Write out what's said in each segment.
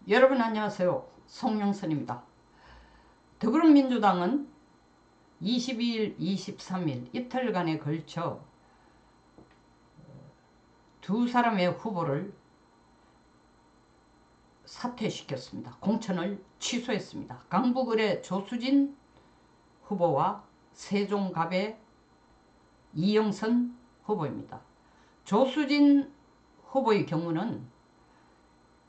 여러분 안녕하세요. 송영선입니다. 더불어민주당은 22일, 23일 이틀간에 걸쳐 두 사람의 후보를 사퇴시켰습니다. 공천을 취소했습니다. 강북을의 조수진 후보와 세종갑의 이영선 후보입니다. 조수진 후보의 경우는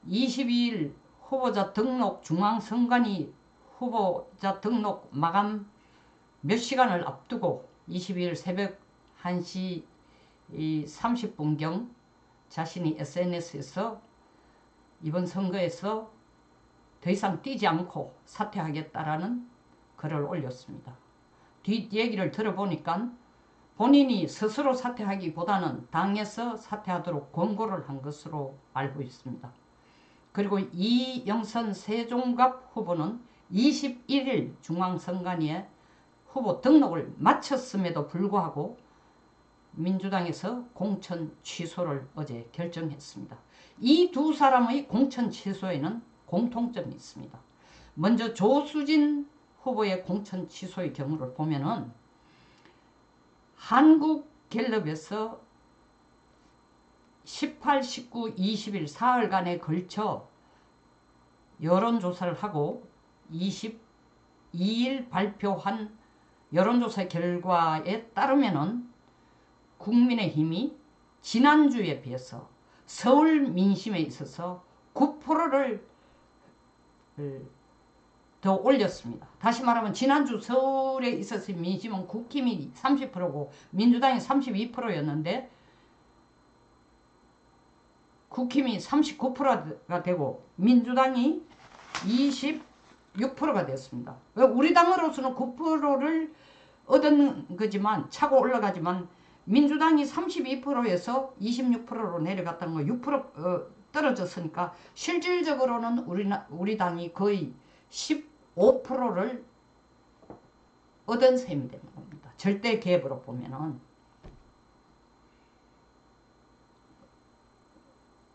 22일 후보자 등록 중앙선관위 후보자 등록 마감 몇 시간을 앞두고 22일 새벽 1시 30분경 자신이 SNS에서 이번 선거에서 더 이상 뛰지 않고 사퇴하겠다라는 글을 올렸습니다. 뒷 얘기를 들어보니까 본인이 스스로 사퇴하기보다는 당에서 사퇴하도록 권고를 한 것으로 알고 있습니다. 그리고 이영선 세종갑 후보는 21일 중앙선관위에 후보 등록을 마쳤음에도 불구하고 민주당에서 공천 취소를 어제 결정했습니다. 이 두 사람의 공천 취소에는 공통점이 있습니다. 먼저 조수진 후보의 공천 취소의 경우를 보면은 한국갤럽에서 18, 19, 20일 사흘간에 걸쳐 여론조사를 하고 22일 발표한 여론조사 결과에 따르면은 국민의힘이 지난주에 비해서 서울 민심에 있어서 9%를 더 올렸습니다. 다시 말하면 지난주 서울에 있어서 민심은 국힘이 30%고 민주당이 32%였는데 국힘이 39%가 되고 민주당이 26%가 됐습니다. 우리 당으로서는 9%를 얻은 거지만 차고 올라가지만 민주당이 32%에서 26%로 내려갔다는 거 6% 떨어졌으니까 실질적으로는 우리 당이 거의 15%를 얻은 셈이 되는 겁니다. 절대 갭으로 보면은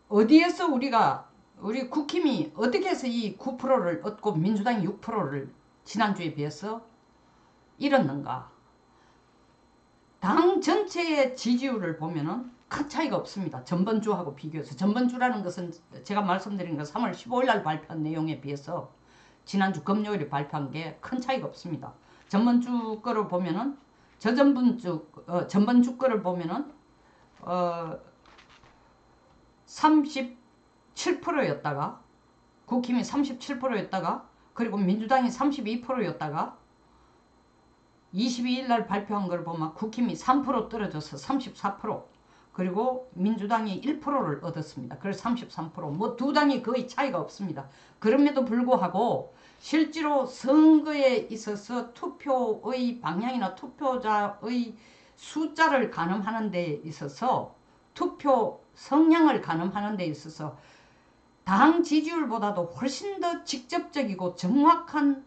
어디에서 우리 국힘이 어떻게 해서 이 9%를 얻고 민주당이 6%를 지난주에 비해서 잃었는가? 당 전체의 지지율을 보면은 큰 차이가 없습니다. 전번주하고 비교해서. 전번주라는 것은 제가 말씀드린 건 3월 15일 날 발표한 내용에 비해서 지난주 금요일에 발표한 게 큰 차이가 없습니다. 전번주 거를 보면은 전번주 거를 보면은 37%였다가 국힘이 37%였다가 그리고 민주당이 32%였다가 22일 날 발표한 걸 보면 국힘이 3% 떨어져서 34% 그리고 민주당이 1%를 얻었습니다. 그래서 33% 뭐 두 당이 거의 차이가 없습니다. 그럼에도 불구하고 실제로 선거에 있어서 투표의 방향이나 투표자의 숫자를 가늠하는 데 있어서 투표 성향을 가늠하는 데 있어서 당 지지율보다도 훨씬 더 직접적이고 정확한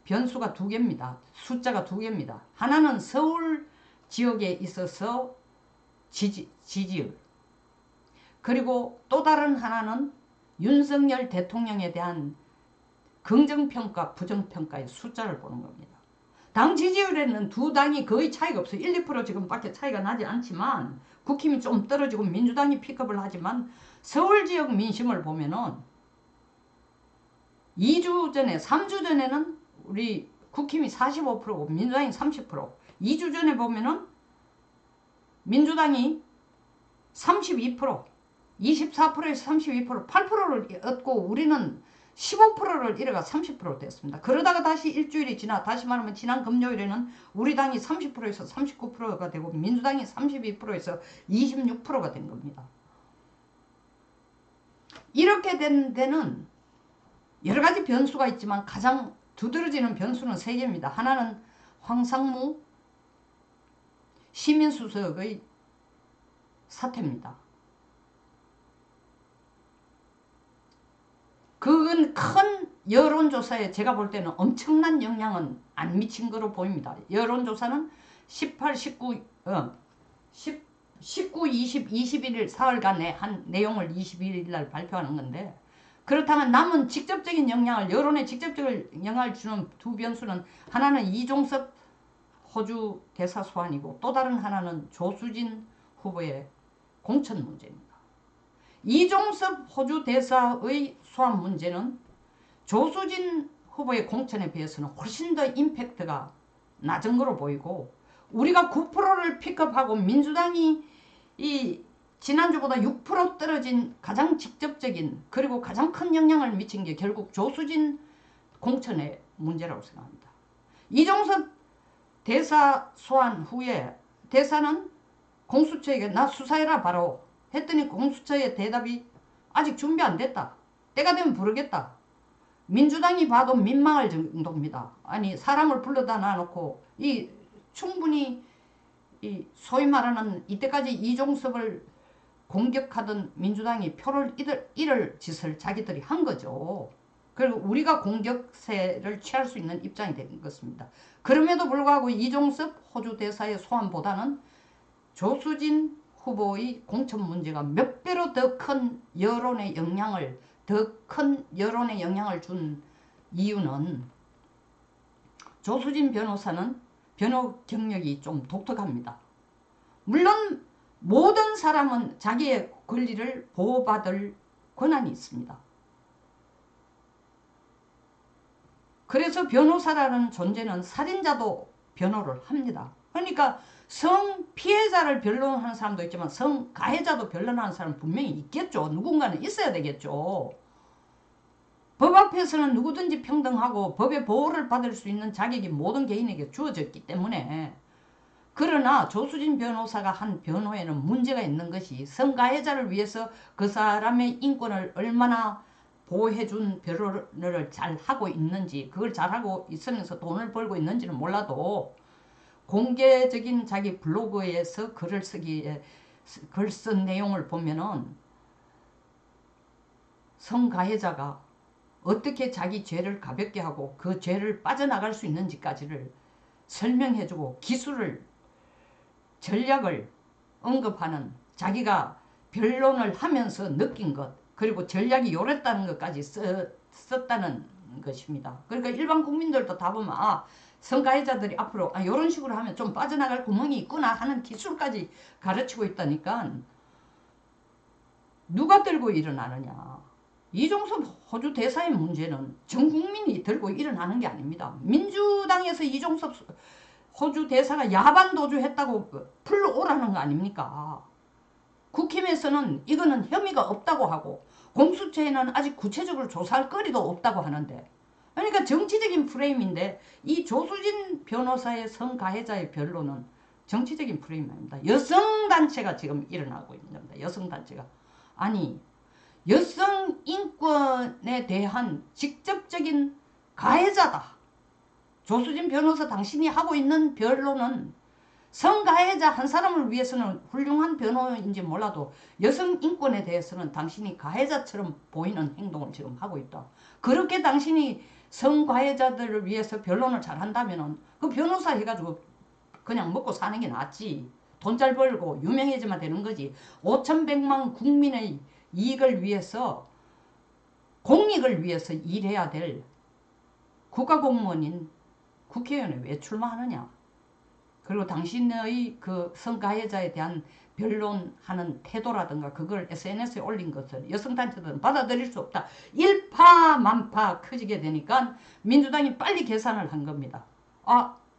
변수가 두 개입니다. 숫자가 두 개입니다. 하나는 서울 지역에 있어서 지지율 그리고 또 다른 하나는 윤석열 대통령에 대한 긍정평가 부정평가의 숫자를 보는 겁니다. 당 지지율에는 두 당이 거의 차이가 없어요. 1, 2% 지금밖에 차이가 나지 않지만 국힘이 좀 떨어지고 민주당이 픽업을 하지만 서울 지역 민심을 보면은 2주 전에 3주 전에는 우리 국힘이 45%고 민주당이 30% 2주 전에 보면은 민주당이 32% 24%에서 32% 8%를 얻고 우리는 15%를 잃어가 30% 됐습니다. 그러다가 다시 일주일이 지나 다시 말하면 지난 금요일에는 우리 당이 30%에서 39%가 되고 민주당이 32%에서 26%가 된 겁니다. 이렇게 된 데는 여러 가지 변수가 있지만 가장 두드러지는 변수는 세 개입니다. 하나는 황상무 시민수석의 사태입니다. 그건 큰 여론조사에 제가 볼 때는 엄청난 영향은 안 미친 거로 보입니다. 여론조사는 18, 19, 20, 21일 사흘간의 한 내용을 21일 날 발표하는 건데 그렇다면 남은 직접적인 영향을, 여론에 직접적인 영향을 주는 두 변수는 하나는 이종섭 호주 대사 소환이고 또 다른 하나는 조수진 후보의 공천 문제입니다. 이종섭 호주 대사의 소환 문제는 조수진 후보의 공천에 비해서는 훨씬 더 임팩트가 낮은 거로 보이고, 우리가 9%를 픽업하고 민주당이 이 지난주보다 6% 떨어진 가장 직접적인 그리고 가장 큰 영향을 미친 게 결국 조수진 공천의 문제라고 생각합니다. 이종섭 대사 소환 후에 대사는 공수처에게 나 수사해라 바로 했더니 공수처의 대답이 아직 준비 안 됐다. 때가 되면 부르겠다. 민주당이 봐도 민망할 정도입니다. 아니 사람을 불러다 놔놓고 이 충분히 이 소위 말하는 이때까지 이종섭을 공격하던 민주당이 표를 잃을 짓을 자기들이 한 거죠. 그리고 우리가 공격세를 취할 수 있는 입장이 된 것입니다. 그럼에도 불구하고 이종섭 호주 대사의 소환보다는 조수진 후보의 공천 문제가 몇 배로 더 큰 여론의 영향을 준 이유는 조수진 변호사는 변호 경력이 좀 독특합니다. 물론 모든 사람은 자기의 권리를 보호받을 권한이 있습니다. 그래서 변호사라는 존재는 살인자도 변호를 합니다. 그러니까 성 피해자를 변론하는 사람도 있지만 성 가해자도 변론하는 사람은 분명히 있겠죠. 누군가는 있어야 되겠죠. 법 앞에서는 누구든지 평등하고 법의 보호를 받을 수 있는 자격이 모든 개인에게 주어졌기 때문에, 그러나 조수진 변호사가 한 변호에는 문제가 있는 것이 성가해자를 위해서 그 사람의 인권을 얼마나 보호해준 변호를 잘 하고 있는지, 그걸 잘하고 있으면서 돈을 벌고 있는지는 몰라도 공개적인 자기 블로그에서 글을 글 쓴 내용을 보면은 성가해자가 어떻게 자기 죄를 가볍게 하고 그 죄를 빠져나갈 수 있는지까지를 설명해주고 기술을 전략을 언급하는, 자기가 변론을 하면서 느낀 것 그리고 전략이 요랬다는 것까지 썼다는 것입니다. 그러니까 일반 국민들도 다 보면 성가해자들이 앞으로 이런 식으로 하면 좀 빠져나갈 구멍이 있구나 하는 기술까지 가르치고 있다니까 누가 들고 일어나느냐. 이종섭 호주 대사의 문제는 전 국민이 들고 일어나는 게 아닙니다. 민주당에서 이종섭 호주 대사가 야반 도주했다고 풀어오라는 거 아닙니까? 국힘에서는 이거는 혐의가 없다고 하고 공수처에는 아직 구체적으로 조사할 거리도 없다고 하는데, 그러니까 정치적인 프레임인데 이 조수진 변호사의 성가해자의 변론은 정치적인 프레임입니다. 여성단체가 지금 일어나고 있는 겁니다. 여성단체가. 아니 여성 인권에 대한 직접적인 가해자다. 조수진 변호사 당신이 하고 있는 변론은 성가해자 한 사람을 위해서는 훌륭한 변호인지 몰라도 여성 인권에 대해서는 당신이 가해자처럼 보이는 행동을 지금 하고 있다. 그렇게 당신이 성가해자들을 위해서 변론을 잘한다면 그 변호사 해가지고 그냥 먹고 사는 게 낫지. 돈 잘 벌고 유명해지면 되는 거지. 5,100만 국민의 이익을 위해서, 공익을 위해서 일해야 될 국가공무원인 국회의원에 왜 출마하느냐. 그리고 당신의 그 성가해자에 대한 변론하는 태도라든가 그걸 SNS에 올린 것을 여성단체들은 받아들일 수 없다. 일파만파 커지게 되니까 민주당이 빨리 계산을 한 겁니다.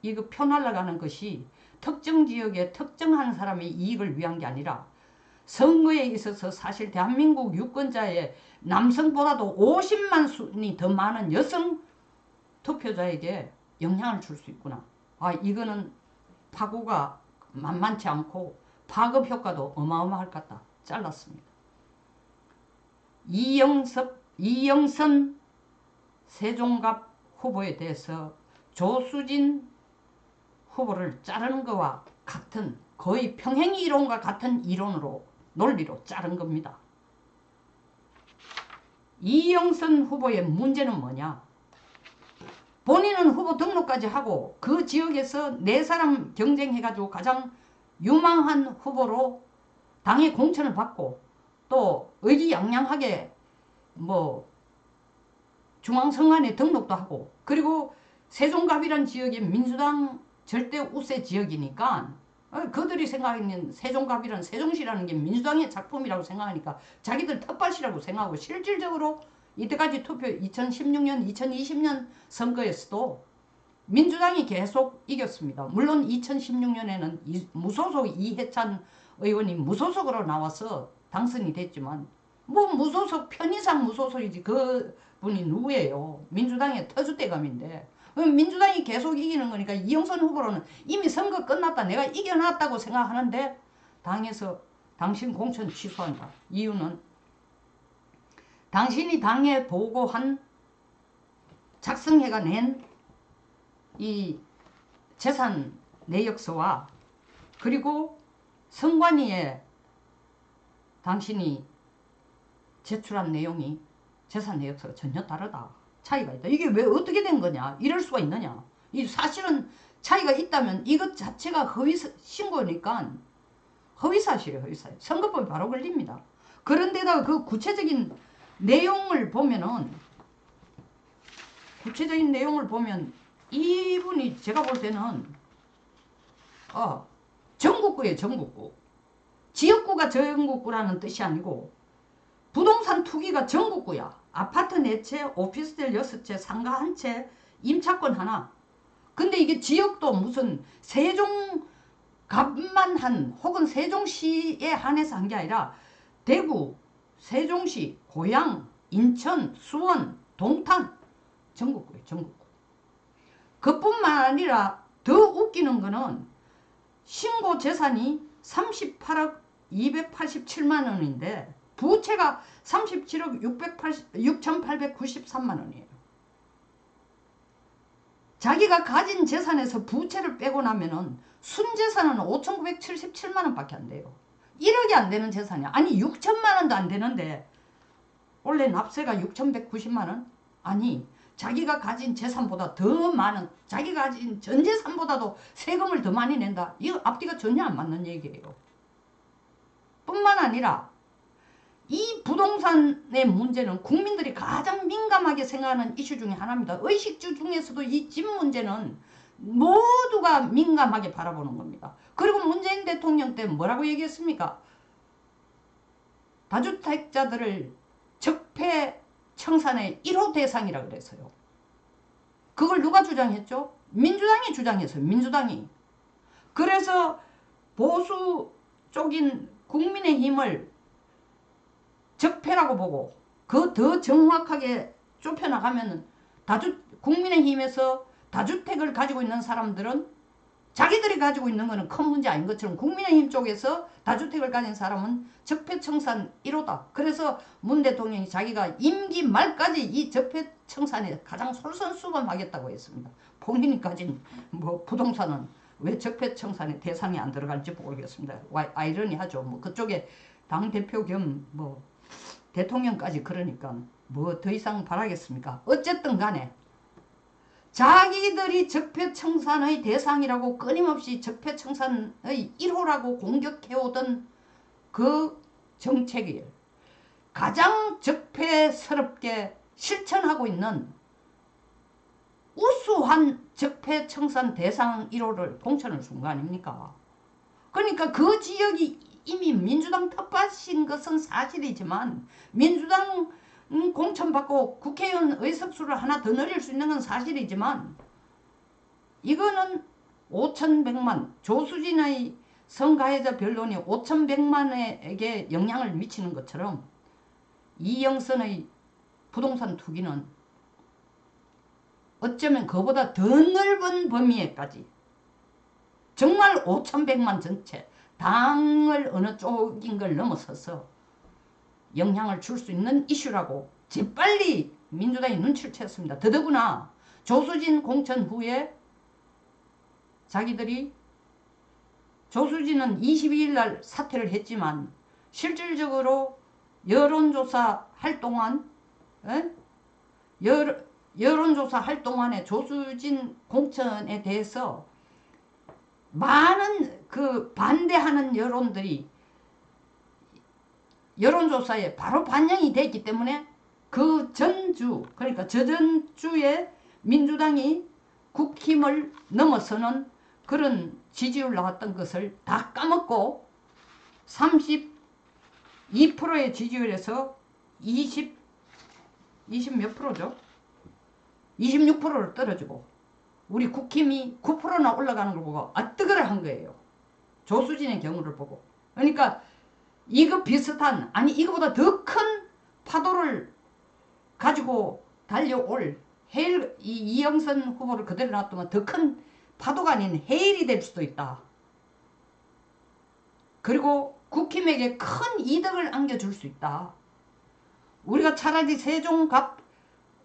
이거 표 날라가는 것이 특정 지역의 특정한 사람의 이익을 위한 게 아니라 선거에 있어서 사실 대한민국 유권자의 남성보다도 50만 순이 더 많은 여성 투표자에게 영향을 줄 수 있구나. 이거는 파고가 만만치 않고 파급 효과도 어마어마할 것 같다. 잘랐습니다. 이영선 세종갑 후보에 대해서 조수진 후보를 자르는 것과 같은, 거의 평행 이론과 같은 논리로 자른 겁니다. 이영선 후보의 문제는 뭐냐? 본인은 후보 등록까지 하고 그 지역에서 4사람 경쟁해가지고 가장 유망한 후보로 당의 공천을 받고 또 의기양양하게 중앙선관에 등록도 하고, 그리고 세종갑이라는 지역이 민주당 절대 우세 지역이니까 그들이 생각하는 세종갑이라는 세종시라는 게 민주당의 작품이라고 생각하니까 자기들 텃밭이라고 생각하고, 실질적으로 이때까지 투표 2016년 2020년 선거에서도 민주당이 계속 이겼습니다. 물론 2016년에는 무소속 이해찬 의원이 무소속으로 나와서 당선이 됐지만, 뭐 무소속 편의상 무소속이지 그분이 누구예요? 민주당의 터줏대감인데. 민주당이 계속 이기는 거니까 이영선 후보로는 이미 선거 끝났다, 내가 이겨놨다고 생각하는데 당에서 당신 공천 취소한다. 이유는 당신이 당에 보고한 작성해가 낸 이 재산 내역서와 그리고 선관위에 당신이 제출한 내용이 재산 내역서가 전혀 다르다. 차이가 있다. 이게 왜 어떻게 된 거냐? 이럴 수가 있느냐? 이 사실은 차이가 있다면 이것 자체가 허위 신고니까 허위사실이에요. 허위사실. 선거법이 바로 걸립니다. 그런데다가 그 구체적인 내용을 보면 이분이 제가 볼 때는 전국구예요. 전국구. 지역구가 전국구라는 뜻이 아니고 부동산 투기가 전국구야. 아파트 4채, 오피스텔 6채, 상가 1채, 임차권 하나. 근데 이게 지역도 무슨 세종갑만 한, 혹은 세종시에 한해서 한 게 아니라 대구, 세종시, 고양, 인천, 수원, 동탄, 전국구예요. 전국구. 그뿐만 아니라 더 웃기는 거는 신고 재산이 38억 287만 원인데 부채가 37억 6,893만 원이에요. 자기가 가진 재산에서 부채를 빼고 나면은 순재산은 5,977만 원밖에 안 돼요. 1억이 안 되는 재산이야. 아니 6천만 원도 안 되는데 원래 납세가 6,190만 원? 아니 자기가 가진 재산보다 더 많은, 자기가 가진 전 재산보다도 세금을 더 많이 낸다. 이거 앞뒤가 전혀 안 맞는 얘기예요. 뿐만 아니라 이 부동산의 문제는 국민들이 가장 민감하게 생각하는 이슈 중에 하나입니다. 의식주 중에서도 이 집 문제는 모두가 민감하게 바라보는 겁니다. 그리고 문재인 대통령 때 뭐라고 얘기했습니까? 다주택자들을 적폐 청산의 1호 대상이라고 그랬어요. 그걸 누가 주장했죠? 민주당이 주장했어요. 민주당이. 그래서 보수 쪽인 국민의힘을 적폐라고 보고 그 더 정확하게 좁혀나가면 국민의힘에서 다주택을 가지고 있는 사람들은 자기들이 가지고 있는 거는 큰 문제 아닌 것처럼 국민의힘 쪽에서 다주택을 가진 사람은 적폐청산 1호다. 그래서 문 대통령이 자기가 임기 말까지 이 적폐청산에 가장 솔선수범하겠다고 했습니다. 본인이 가진 뭐 부동산은 왜 적폐청산의 대상에 안 들어갈지 모르겠습니다. 아이러니하죠. 뭐 그쪽에 당대표 겸 뭐 대통령까지 그러니까 뭐 더 이상 바라겠습니까? 어쨌든 간에 자기들이 적폐청산의 대상이라고 끊임없이 적폐청산의 1호라고 공격해오던 그 정책을 가장 적폐스럽게 실천하고 있는 우수한 적폐청산 대상 1호를 공천을 준 거 아닙니까? 그러니까 그 지역이 이미 민주당 텃밭인 것은 사실이지만 민주당 공천받고 국회의원 의석수를 하나 더 늘릴 수 있는 건 사실이지만 이거는 5,100만 조수진의 성가해자 변론이 5,100만에게 영향을 미치는 것처럼 이영선의 부동산 투기는 어쩌면 그보다 더 넓은 범위에까지 정말 5,100만 전체 당을 어느 쪽인 걸 넘어서서 영향을 줄 수 있는 이슈라고 재빨리 민주당이 눈치를 챘습니다. 더더구나 조수진 공천 후에 자기들이 조수진은 22일 날 사퇴를 했지만 실질적으로 여론조사 할 동안 여론조사 할 동안에 조수진 공천에 대해서 많은 그 반대하는 여론들이 여론조사에 바로 반영이 됐기 때문에 그 전주, 그러니까 저전주에 민주당이 국힘을 넘어서는 그런 지지율 나왔던 것을 다 까먹고 32%의 지지율에서 20 몇 프로죠? 26%를 떨어지고 우리 국힘이 9%나 올라가는 걸 보고 뜨거라 한 거예요. 조수진의 경우를 보고. 그러니까 이거 비슷한, 아니 이거보다 더 큰 파도를 가지고 달려올 해일, 이영선 후보를 그대로 놔두면 더 큰 파도가 아닌 해일이 될 수도 있다. 그리고 국힘에게 큰 이득을 안겨줄 수 있다. 우리가 차라리 세종갑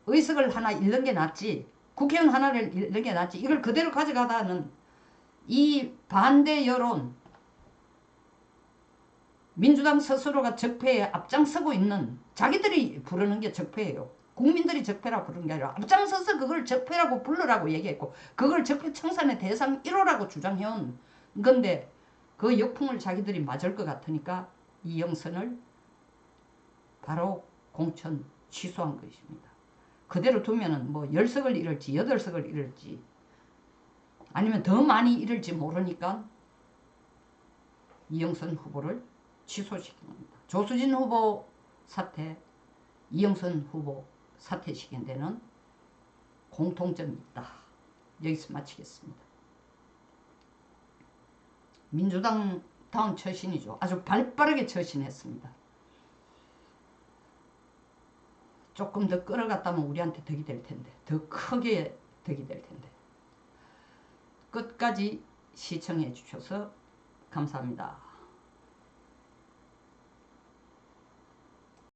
의석을 하나 잃는 게 낫지, 국회의원 하나를 잃는 게 낫지, 이걸 그대로 가져가다는 이 반대 여론, 민주당 스스로가 적폐에 앞장서고 있는, 자기들이 부르는 게 적폐예요. 국민들이 적폐라고 부르는 게 아니라 앞장서서 그걸 적폐라고 부르라고 얘기했고 그걸 적폐 청산의 대상 1호라고 주장해온 건데 그 역풍을 자기들이 맞을 것 같으니까 이영선을 바로 공천 취소한 것입니다. 그대로 두면은 뭐 10석을 잃을지 8석을 잃을지 아니면 더 많이 잃을지 모르니까 이영선 후보를 취소시킨 겁니다. 조수진 후보 사퇴, 이영선 후보 사퇴시킨 데는 공통점이 있다. 여기서 마치겠습니다. 민주당 다운 처신이죠. 아주 발빠르게 처신했습니다. 조금 더 끌어갔다면 우리한테 덕이 될 텐데, 더 크게 덕이 될 텐데. 끝까지 시청해 주셔서 감사합니다.